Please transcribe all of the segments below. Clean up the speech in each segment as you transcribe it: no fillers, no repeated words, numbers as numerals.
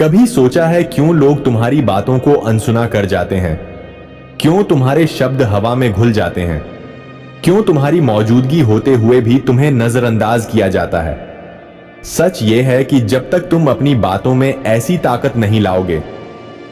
कभी सोचा है क्यों लोग तुम्हारी बातों को अनसुना कर जाते हैं? क्यों तुम्हारे शब्द हवा में घुल जाते हैं? क्यों तुम्हारी मौजूदगी होते हुए भी तुम्हें नजरअंदाज किया जाता है? सच यह है कि जब तक तुम अपनी बातों में ऐसी ताकत नहीं लाओगे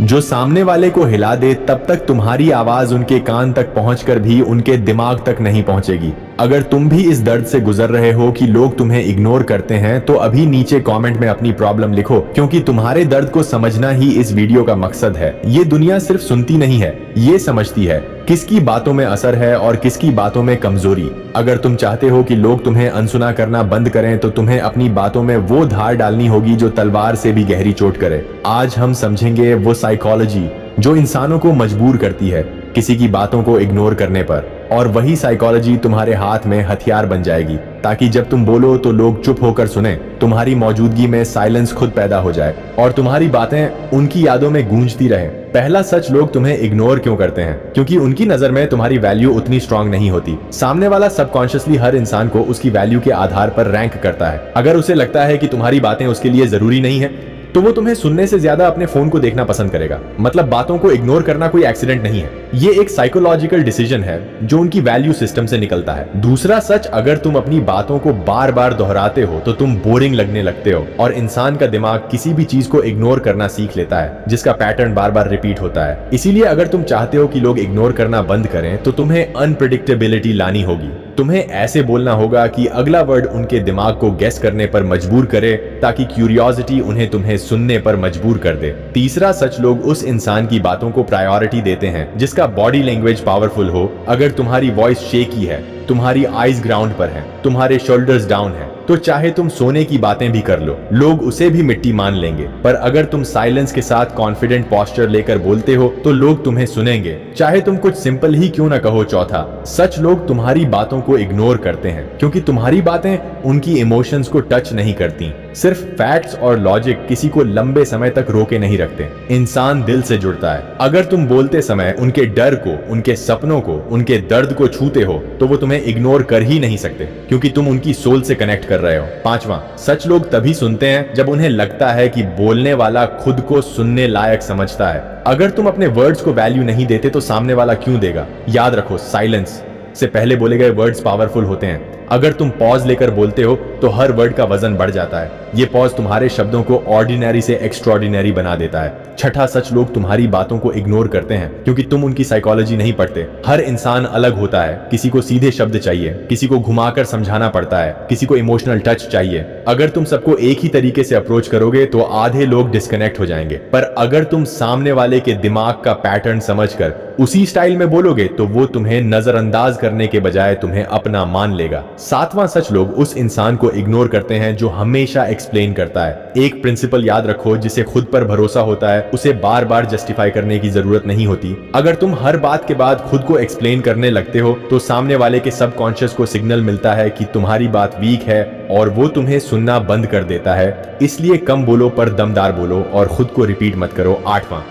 जो सामने वाले को हिला दे, तब तक तुम्हारी आवाज उनके कान तक पहुंचकर भी उनके दिमाग तक नहीं पहुंचेगी। अगर तुम भी इस दर्द से गुजर रहे हो कि लोग तुम्हें इग्नोर करते हैं, तो अभी नीचे कमेंट में अपनी प्रॉब्लम लिखो, क्योंकि तुम्हारे दर्द को समझना ही इस वीडियो का मकसद है। ये दुनिया सिर्फ सुनती नहीं है, ये समझती है किसकी बातों में असर है और किसकी बातों में कमजोरी। अगर तुम चाहते हो कि लोग तुम्हें अनसुना करना बंद करें, तो तुम्हें अपनी बातों में वो धार डालनी होगी जो तलवार से भी गहरी चोट करे। आज हम समझेंगे वो साइकोलॉजी जो इंसानों को मजबूर करती है किसी की बातों को इग्नोर करने पर, और वही साइकोलॉजी तुम्हारे हाथ में हथियार बन जाएगी, ताकि जब तुम बोलो तो लोग चुप होकर सुने। तुम्हारी मौजूदगी में साइलेंस खुद पैदा हो जाए और तुम्हारी बातें उनकी यादों में गूंजती रहें। पहला सच, लोग तुम्हें इग्नोर क्यों करते हैं? क्योंकि उनकी नजर में तुम्हारी वैल्यू उतनी स्ट्रांग नहीं होती। सामने वाला सबकॉन्शियसली हर इंसान को उसकी वैल्यू के आधार पर रैंक करता है। अगर उसे लगता है कि तुम्हारी बातें उसके लिए जरूरी नहीं है, तो वो तुम्हें सुनने से ज्यादा अपने फोन को देखना पसंद करेगा। मतलब बातों को इग्नोर करना कोई एक्सीडेंट नहीं है, ये एक साइकोलॉजिकल डिसीजन है जो उनकी वैल्यू सिस्टम से निकलता है। दूसरा सच, अगर तुम अपनी बातों को बार बार दोहराते हो तो तुम बोरिंग लगने लगते हो, और इंसान का दिमाग किसी भी चीज को इग्नोर करना सीख लेता है जिसका पैटर्न बार बार रिपीट होता है। इसीलिए अगर तुम चाहते हो कि लोग इग्नोर करना बंद करें, तो तुम्हें अनप्रिडिक्टेबिलिटी लानी होगी। तुम्हें ऐसे बोलना होगा कि अगला वर्ड उनके दिमाग को गेस करने पर मजबूर करे, ताकि क्यूरियोसिटी उन्हें तुम्हें सुनने पर मजबूर कर दे। तीसरा सच, लोग उस इंसान की बातों को प्रायोरिटी देते हैं जिसका बॉडी लैंग्वेज पावरफुल हो। अगर तुम्हारी वॉइस शेकी है, तुम्हारी आईज ग्राउंड पर है, तुम्हारे शोल्डर्स डाउन है, तो चाहे तुम सोने की बातें भी कर लो, लोग उसे भी मिट्टी मान लेंगे। पर अगर तुम साइलेंस के साथ कॉन्फिडेंट पोस्चर लेकर बोलते हो, तो लोग तुम्हें सुनेंगे, चाहे तुम कुछ सिंपल ही क्यों ना कहो। चौथा सच, लोग तुम्हारी बातों को इग्नोर करते हैं क्योंकि तुम्हारी बातें उनकी इमोशंस को टच नहीं करती। सिर्फ फैक्ट्स और लॉजिक किसी को लंबे समय तक रोके नहीं रखते। इंसान दिल से जुड़ता है। अगर तुम बोलते समय उनके डर को, उनके सपनों को, उनके दर्द को छूते हो, तो वो तुम्हें इग्नोर कर ही नहीं सकते, क्योंकि तुम उनकी सोल से कनेक्ट कर रहे हो। पांचवा सच, लोग तभी सुनते हैं जब उन्हें लगता है कि बोलने वाला खुद को सुनने लायक समझता है। अगर तुम अपने वर्ड्स को वैल्यू नहीं देते, तो सामने वाला क्यों देगा? याद रखो, साइलेंस से पहले बोले गए वर्ड्स पावरफुल होते हैं। अगर तुम पॉज लेकर बोलते हो, तो हर वर्ड का वजन बढ़ जाता है। ये पॉज तुम्हारे शब्दों को ऑर्डिनरी से एक्स्ट्रॉर्डिनरी बना देता है। छठा सच, लोग तुम्हारी बातों को इग्नोर करते हैं क्योंकि तुम उनकी साइकोलॉजी नहीं पढ़ते। हर इंसान अलग होता है। किसी को सीधे शब्द चाहिए, किसी को घुमाकर समझाना पड़ता है, किसी को इमोशनल टच चाहिए। अगर तुम सबको एक ही तरीके से अप्रोच करोगे, तो आधे लोग डिस्कनेक्ट हो जाएंगे। पर अगर तुम सामने वाले के दिमाग का पैटर्न समझकर उसी स्टाइल में बोलोगे, तो वो तुम्हें नजरअंदाज करने के बजाय तुम्हें अपना मान लेगा। सातवां सच, लोग उस इंसान को इग्नोर करते हैं जो हमेशा एक्सप्लेन करता है। एक प्रिंसिपल याद रखो, जिसे खुद पर भरोसा होता है, उसे बार बार जस्टिफाई करने की जरूरत नहीं होती। अगर तुम हर बात के बाद खुद को एक्सप्लेन करने लगते हो, तो सामने वाले के सबकॉन्शियस को सिग्नल मिलता है कि तुम्हारी बात वीक है, और वो तुम्हें सुनना बंद कर देता है। इसलिए कम बोलो पर दमदार बोलो, और खुद को रिपीट मत करो। आठवां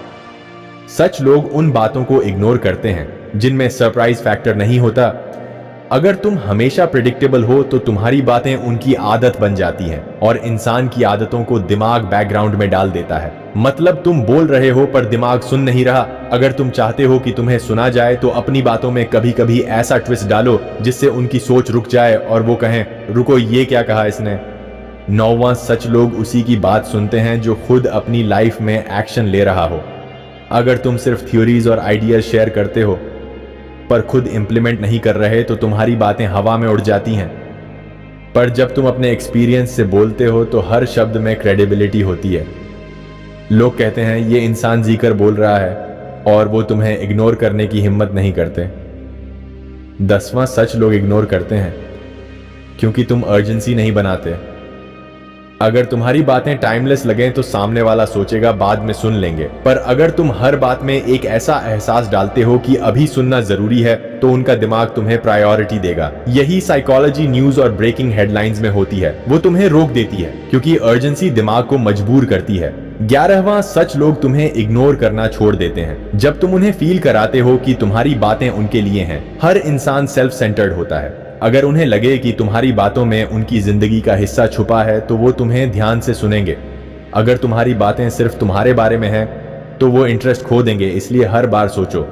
सच, लोग उन बातों को इग्नोर करते हैं जिनमें सरप्राइज फैक्टर नहीं होता। अगर तुम हमेशा प्रिडिक्टेबल हो, तो तुम्हारी बातें उनकी आदत बन जाती हैं, और इंसान की आदतों को दिमाग बैकग्राउंड में डाल देता है। मतलब तुम बोल रहे हो पर दिमाग सुन नहीं रहा। अगर तुम चाहते हो कि तुम्हें सुना जाए, तो अपनी बातों में कभी कभी ऐसा ट्विस्ट डालो जिससे उनकी सोच रुक जाए और वो कहें, रुको, ये क्या कहा इसने। नौवां सच, लोग उसी की बात सुनते हैं जो खुद अपनी लाइफ में एक्शन ले रहा हो। अगर तुम सिर्फ थ्योरीज और आइडियाज शेयर करते हो पर खुद इंप्लीमेंट नहीं कर रहे, तो तुम्हारी बातें हवा में उड़ जाती हैं। पर जब तुम अपने एक्सपीरियंस से बोलते हो, तो हर शब्द में क्रेडिबिलिटी होती है। लोग कहते हैं ये इंसान जीकर बोल रहा है, और वो तुम्हें इग्नोर करने की हिम्मत नहीं करते। 10वां सच, लोग इग्नोर करते हैं क्योंकि तुम अर्जेंसी नहीं बनाते। अगर तुम्हारी बातें टाइमलेस लगें, तो सामने वाला सोचेगा बाद में सुन लेंगे। पर अगर तुम हर बात में एक ऐसा एहसास डालते हो कि अभी सुनना जरूरी है, तो उनका दिमाग तुम्हें प्रायोरिटी देगा। यही साइकोलॉजी न्यूज और ब्रेकिंग हेडलाइंस में होती है। वो तुम्हें रोक देती है क्योंकि अर्जेंसी दिमाग को मजबूर करती है। 11वां सच, लोग तुम्हें इग्नोर करना छोड़ देते हैं जब तुम उन्हें फील कराते हो कि तुम्हारी बातें उनके लिए हैं। हर इंसान सेल्फ सेंटर्ड होता है। अगर उन्हें लगे कि तुम्हारी बातों में उनकी जिंदगी का हिस्सा छुपा है, तो वो तुम्हें ध्यान से सुनेंगे। अगर तुम्हारी बातें सिर्फ तुम्हारे बारे में हैं तो वो इंटरेस्ट खो देंगे। इसलिए हर बार सोचो,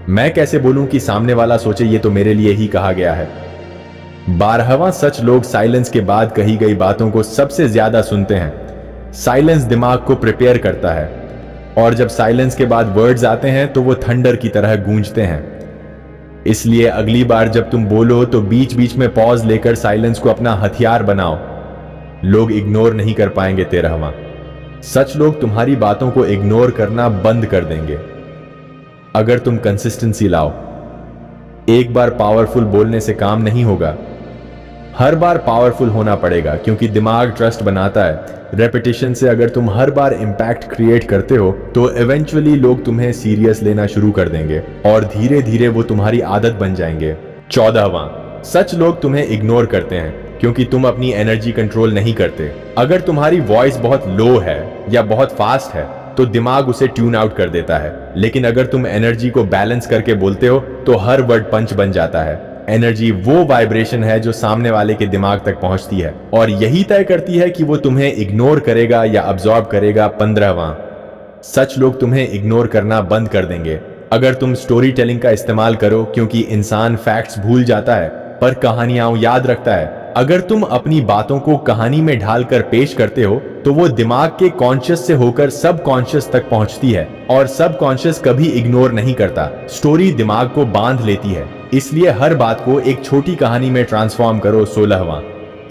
मैं कैसे बोलूं कि सामने वाला सोचे ये तो मेरे लिए ही कहा गया है। 12वां सच, लोग साइलेंस के बाद कही गई बातों को सबसे ज्यादा सुनते हैं। साइलेंस दिमाग को प्रिपेयर करता है और जब साइलेंस के बाद वर्ड्स आते हैं तो वो थंडर की तरह गूंजते हैं। इसलिए अगली बार जब तुम बोलो तो बीच बीच में पॉज लेकर साइलेंस को अपना हथियार बनाओ। लोग इग्नोर नहीं कर पाएंगे। 13वां सच, लोग तुम्हारी बातों को इग्नोर करना बंद कर देंगे अगर तुम कंसिस्टेंसी लाओ। एक बार पावरफुल बोलने से काम नहीं होगा, हर बार पावरफुल होना पड़ेगा, क्योंकि दिमाग ट्रस्ट बनाता है रेपिटेशन से। अगर तुम हर बार इंपैक्ट क्रिएट करते हो तो इवेंचुअली लोग तुम्हें सीरियस लेना शुरू कर देंगे और धीरे धीरे वो तुम्हारी आदत बन जाएंगे। 14वां सच, लोग तुम्हें इग्नोर करते हैं क्योंकि तुम अपनी एनर्जी कंट्रोल नहीं करते। अगर तुम्हारी वॉइस बहुत लो है या बहुत फास्ट है तो दिमाग उसे ट्यून आउट कर देता है, लेकिन अगर तुम एनर्जी को बैलेंस करके बोलते हो तो हर वर्ड पंच बन जाता है। एनर्जी वो वाइब्रेशन है जो सामने वाले के दिमाग तक पहुंचती है और यही तय करती है कि वो तुम्हें इग्नोर करेगा या अब्सॉर्ब करेगा। 15वां सच, लोग तुम्हें इग्नोर करना बंद कर देंगे अगर तुम स्टोरी टेलिंग का इस्तेमाल करो, क्योंकि इंसान फैक्ट्स भूल जाता है पर कहानियां याद रखता है। अगर तुम अपनी बातों को कहानी में ढालकर पेश करते हो तो वो दिमाग के कॉन्शियस से होकर सब कॉन्शियस तक पहुंचती है और सब कॉन्शियस कभी इग्नोर नहीं करता। स्टोरी दिमाग को बांध लेती है, इसलिए हर बात को एक छोटी कहानी में ट्रांसफॉर्म करो। 16वां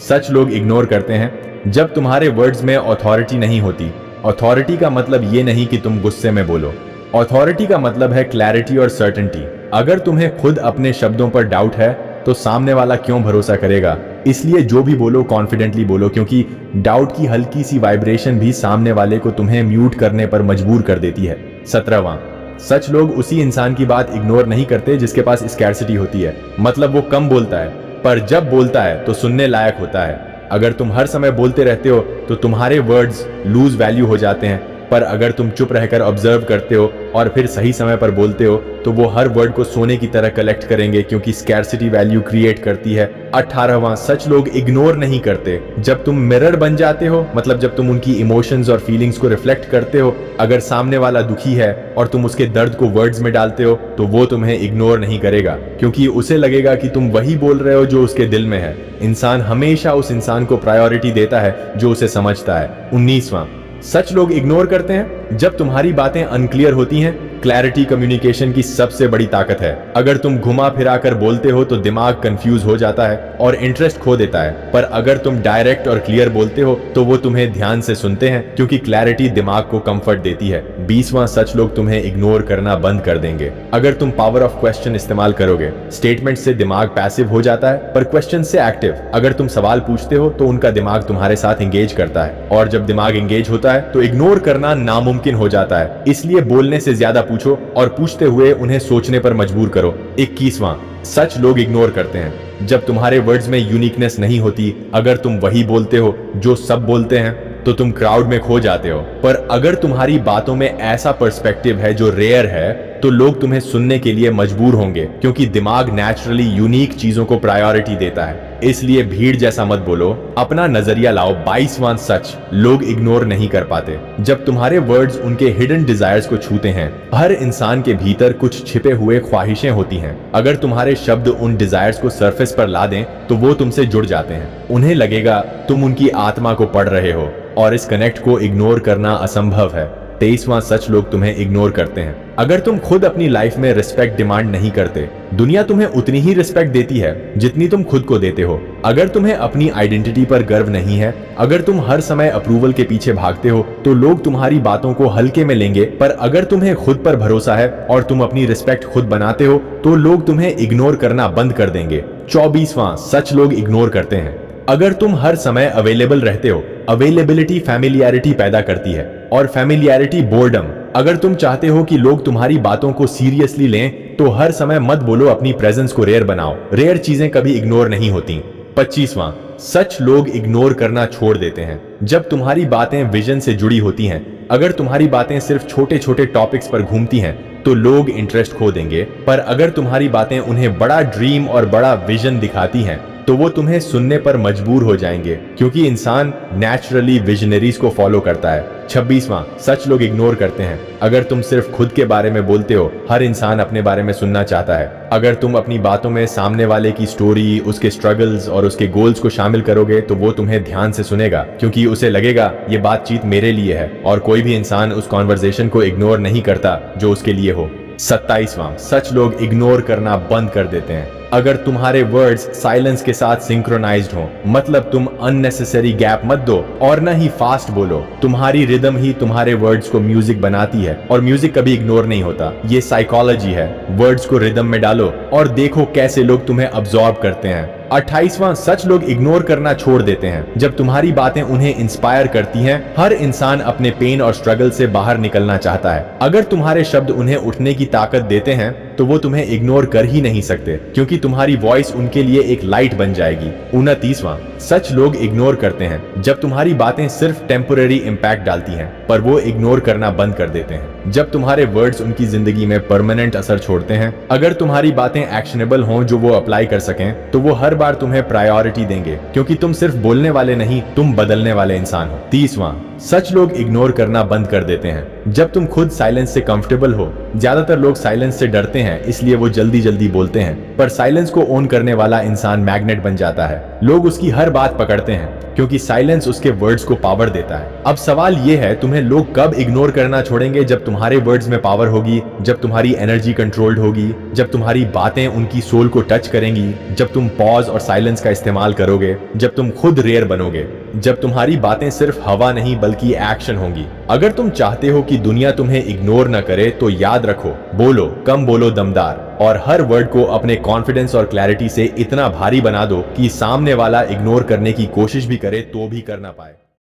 सच, लोग इग्नोर करते हैं जब तुम्हारे वर्ड्स में अथॉरिटी नहीं होती। अथॉरिटी का मतलब ये नहीं कि तुम गुस्से में बोलो, अथॉरिटी का मतलब है क्लैरिटी और सर्टेनिटी। अगर तुम्हें खुद अपने शब्दों पर डाउट है तो सामने वाला क्यों भरोसा करेगा। इसलिए जो भी बोलो कॉन्फिडेंटली बोलो, क्योंकि डाउट की हल्की सी वाइब्रेशन भी सामने वाले को तुम्हें म्यूट करने पर मजबूर कर देती है। 17वां सच, लोग उसी इंसान की बात इग्नोर नहीं करते जिसके पास स्कैर्सिटी होती है। मतलब वो कम बोलता है पर जब बोलता है तो सुनने लायक होता है। अगर तुम हर समय बोलते रहते हो तो तुम्हारे वर्ड्स लूज वैल्यू हो जाते हैं, पर अगर तुम चुप रहकर ऑब्जर्व करते हो और फिर सही समय पर बोलते हो तो वो हर वर्ड को सोने की तरह कलेक्ट करेंगे, क्योंकि स्कैर्सिटी वैल्यू क्रिएट करती है। 18वां सच, लोग इग्नोर नहीं करते जब तुम मिरर बन जाते हो। मतलब जब तुम उनकी इमोशंस और फीलिंग्स को रिफ्लेक्ट करते हो। अगर सामने वाला दुखी है और तुम उसके दर्द को वर्ड्स में डालते हो तो वो तुम्हें इग्नोर नहीं करेगा, क्योंकि उसे लगेगा कि तुम वही बोल रहे हो जो उसके दिल में है। इंसान हमेशा उस इंसान को प्रायोरिटी देता है जो उसे समझता है। 19वां सच, लोग इग्नोर करते हैं जब तुम्हारी बातें अनक्लियर होती हैं। क्लैरिटी कम्युनिकेशन की सबसे बड़ी ताकत है। अगर तुम घुमा फिरा कर बोलते हो तो दिमाग कंफ्यूज हो जाता है और इंटरेस्ट खो देता है, पर अगर तुम डायरेक्ट और क्लियर बोलते हो तो वो तुम्हें ध्यान से सुनते हैं, क्योंकि क्लैरिटी दिमाग को कंफर्ट देती है। 20वां सच, लोग तुम्हें इग्नोर करना बंद कर देंगे अगर तुम पावर ऑफ क्वेश्चन इस्तेमाल करोगे। स्टेटमेंट से दिमाग पैसिव हो जाता है पर क्वेश्चन से एक्टिव। अगर तुम सवाल पूछते हो तो उनका दिमाग तुम्हारे साथ एंगेज करता है, और जब दिमाग एंगेज होता है तो इग्नोर करना नामुमकिन हो जाता है। इसलिए बोलने से ज्यादा पूछो और पूछते हुए उन्हें सोचने पर मजबूर करो। 21वां सच, लोग इग्नोर करते हैं जब तुम्हारे वर्ड्स में यूनिकनेस नहीं होती। अगर तुम वही बोलते हो जो सब बोलते हैं तो तुम क्राउड में खो जाते हो, पर अगर तुम्हारी बातों में ऐसा पर्सपेक्टिव है जो रेयर है तो लोग तुम्हें सुनने के लिए मजबूर होंगे, क्योंकि दिमाग नेचुरली यूनिक चीजों को प्रायोरिटी देता है। इसलिए भीड़ जैसा मत बोलो, अपना नजरिया लाओ। 22वां सच, लोग इग्नोर नहीं कर पाते जब तुम्हारे वर्ड्स उनके हिडन डिजायर्स को छूते हैं। हर इंसान के भीतर कुछ छिपे हुए ख्वाहिशें होती हैं। अगर तुम्हारे शब्द उन डिजायर्स को सरफेस पर ला दें तो वो तुमसे जुड़ जाते हैं। उन्हें लगेगा तुम उनकी आत्मा को पढ़ रहे हो, और इस कनेक्ट को इग्नोर करना असंभव है। 23वां सच, लोग तुम्हें इग्नोर करते हैं अगर तुम खुद अपनी लाइफ में रिस्पेक्ट डिमांड नहीं करते। दुनिया तुम्हें उतनी ही रिस्पेक्ट देती है जितनी तुम खुद को देते हो। अगर तुम्हें अपनी आइडेंटिटी पर गर्व नहीं है, अगर तुम हर समय अप्रूवल के पीछे भागते हो तो लोग तुम्हारी बातों को हल्के में लेंगे, पर अगर तुम्हें खुद पर भरोसा है और तुम अपनी रिस्पेक्ट खुद बनाते हो तो लोग तुम्हें इग्नोर करना बंद कर देंगे। 24वां सच, लोग इग्नोर करते हैं अगर तुम हर समय अवेलेबल रहते हो। अवेलेबिलिटी फैमिलियरिटी पैदा करती है और फैमिलियरिटी बोर्डम। अगर तुम चाहते हो कि लोग तुम्हारी बातों को सीरियसली लें तो हर समय मत बोलो, अपनी प्रेजेंस को रेयर बनाओ। रेयर चीजें कभी इग्नोर नहीं होती। 25वां सच, लोग इग्नोर करना छोड़ देते हैं जब तुम्हारी बातें विजन से जुड़ी होती हैं। अगर तुम्हारी बातें सिर्फ छोटे छोटे टॉपिक्स पर घूमती हैं तो लोग इंटरेस्ट खो देंगे, पर अगर तुम्हारी बातें उन्हें बड़ा ड्रीम और बड़ा विजन दिखाती हैं तो वो तुम्हें सुनने पर मजबूर हो जाएंगे, क्योंकि इंसान नेचुरली विजनरीज को फॉलो करता है। 26वां, सच लोग इग्नोर करते हैं। अगर तुम सिर्फ खुद के बारे में बोलते हो, हर इंसान अपने बारे में सुनना चाहता है। अगर तुम अपनी बातों में सामने वाले की स्टोरी, उसके स्ट्रगल्स और उसके गोल्स को शामिल करोगे तो वो तुम्हें ध्यान से सुनेगा, क्योंकि उसे लगेगा ये बातचीत मेरे लिए है। और कोई भी इंसान उस कॉन्वर्सेशन को इग्नोर नहीं करता जो उसके लिए हो। 27वां, सच लोग इग्नोर करना बंद कर देते हैं। अगर तुम्हारे वर्ड्स साइलेंस के साथ सिंक्रोनाइज्ड हो, मतलब तुम अननेसेसरी गैप मत दो और न ही फास्ट बोलो। तुम्हारी रिदम ही तुम्हारे वर्ड्स को म्यूजिक बनाती है, और म्यूजिक कभी इग्नोर नहीं होता। ये साइकोलॉजी है। वर्ड्स को रिदम में डालो और देखो कैसे लोग तुम्हें अब्सॉर्ब करते हैं। 28वां, सच लोग इग्नोर करना छोड़ देते हैं जब तुम्हारी बातें उन्हें इंस्पायर करती हैं। हर इंसान अपने पेन और स्ट्रगल से बाहर निकलना चाहता है। अगर तुम्हारे शब्द उन्हें उठने की ताकत देते हैं तो वो तुम्हें इग्नोर कर ही नहीं सकते, क्योंकि तुम्हारी वॉइस उनके लिए एक लाइट बन जाएगी। 29वां, सच लोग इग्नोर करते हैं जब तुम्हारी बातें सिर्फ टेम्पोररी इम्पैक्ट डालती हैं, पर वो इग्नोर करना बंद कर देते हैं जब तुम्हारे वर्ड्स उनकी जिंदगी में परमानेंट असर छोड़ते हैं। अगर तुम्हारी बातें एक्शनेबल हों जो वो अप्लाई कर सकें, तो वो हर बार तुम्हें प्रायोरिटी देंगे, क्योंकि तुम सिर्फ बोलने वाले नहीं, तुम बदलने वाले इंसान हो। 30वां, सच लोग इग्नोर करना बंद कर देते हैं जब तुम खुद साइलेंस से कंफर्टेबल हो। ज्यादातर लोग साइलेंस से डरते हैं, इसलिए वो जल्दी जल्दी बोलते हैं, पर साइलेंस को ओन करने वाला इंसान मैग्नेट बन जाता है। लोग उसकी हर बात पकड़ते हैं क्योंकि साइलेंस उसके वर्ड्स को पावर देता है। अब सवाल ये है, तुम्हें लोग कब इग्नोर करना छोड़ेंगे? जब तुम्हारे वर्ड्स में पावर होगी, जब तुम्हारी एनर्जी कंट्रोल्ड होगी, जब तुम्हारी बातें उनकी सोल को टच करेंगी, जब तुम पॉज और साइलेंस का इस्तेमाल करोगे, जब तुम खुद रेयर बनोगे, जब तुम्हारी बातें सिर्फ हवा नहीं बल्कि एक्शन होंगी। अगर तुम चाहते हो कि दुनिया तुम्हें इग्नोर न करे तो याद रखो, बोलो, कम बोलो, दमदार, और हर वर्ड को अपने कॉन्फिडेंस और क्लैरिटी से इतना भारी बना दो कि सामने वाला इग्नोर करने की कोशिश भी करे तो भी कर ना पाए।